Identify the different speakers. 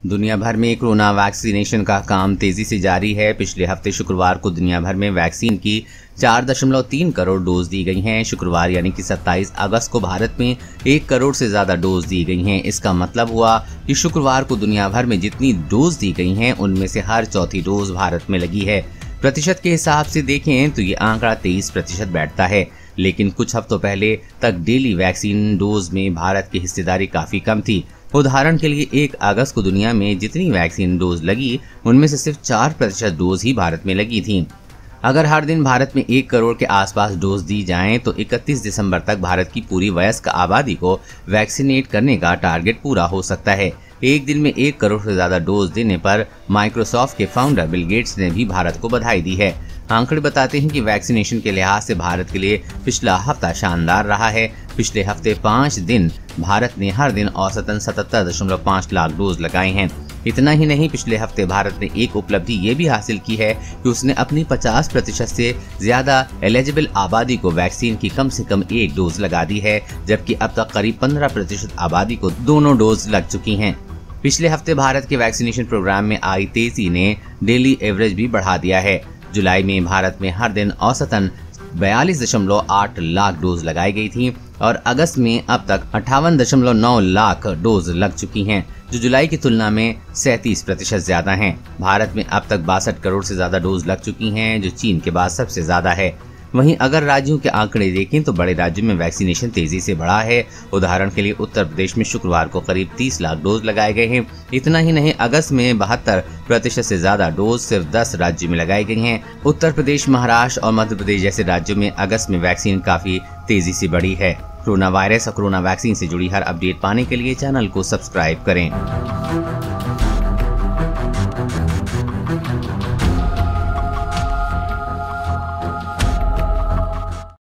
Speaker 1: दुनिया भर में कोरोना वैक्सीनेशन का काम तेजी से जारी है। पिछले हफ्ते शुक्रवार को दुनिया भर में वैक्सीन की 4.3 करोड़ डोज दी गई हैं। शुक्रवार यानी कि 27 अगस्त को भारत में 1 करोड़ से ज्यादा डोज दी गई हैं। इसका मतलब हुआ कि शुक्रवार को दुनिया भर में जितनी डोज दी गई हैं उनमें से हर चौथी डोज भारत में लगी है। प्रतिशत के हिसाब से देखें तो ये आंकड़ा 23% बैठता है, लेकिन कुछ हफ्तों पहले तक डेली वैक्सीन डोज में भारत की हिस्सेदारी काफी कम थी। उदाहरण के लिए 1 अगस्त को दुनिया में जितनी वैक्सीन डोज लगी उनमें से सिर्फ 4% डोज ही भारत में लगी थी। अगर हर दिन भारत में 1 करोड़ के आसपास डोज दी जाएं तो 31 दिसंबर तक भारत की पूरी वयस्क आबादी को वैक्सीनेट करने का टारगेट पूरा हो सकता है। एक दिन में 1 करोड़ से ज्यादा डोज देने पर माइक्रोसॉफ्ट के फाउंडर बिल गेट्स ने भी भारत को बधाई दी है। आंकड़े बताते हैं कि वैक्सीनेशन के लिहाज से भारत के लिए पिछला हफ्ता शानदार रहा है। पिछले हफ्ते 5 दिन भारत ने हर दिन औसतन 77.5 लाख डोज लगाए हैं। इतना ही नहीं, पिछले हफ्ते भारत ने एक उपलब्धि ये भी हासिल की है कि उसने अपनी 50% से ज्यादा एलिजिबल आबादी को वैक्सीन की कम से कम 1 डोज लगा दी है, जबकि अब तक करीब 15% आबादी को दोनों डोज लग चुकी हैं। पिछले हफ्ते भारत के वैक्सीनेशन प्रोग्राम में आई तेजी ने डेली एवरेज भी बढ़ा दिया है। जुलाई में भारत में हर दिन औसतन 42.8 लाख डोज लगाई गई थी और अगस्त में अब तक 58.9 लाख डोज लग चुकी हैं, जो जुलाई की तुलना में 37% ज्यादा हैं। भारत में अब तक 62 करोड़ से ज्यादा डोज लग चुकी हैं, जो चीन के बाद सबसे ज्यादा है। वहीं अगर राज्यों के आंकड़े देखें तो बड़े राज्यों में वैक्सीनेशन तेजी से बढ़ा है। उदाहरण के लिए उत्तर प्रदेश में शुक्रवार को करीब 30 लाख डोज लगाए गए हैं। इतना ही नहीं, अगस्त में 72% से ज्यादा डोज सिर्फ 10 राज्यों में लगाई गई हैं। उत्तर प्रदेश, महाराष्ट्र और मध्य प्रदेश जैसे राज्यों में अगस्त में वैक्सीन काफी तेजी से बढ़ी है। कोरोना वायरस और कोरोना वैक्सीन से जुड़ी हर अपडेट पाने के लिए चैनल को सब्सक्राइब करें।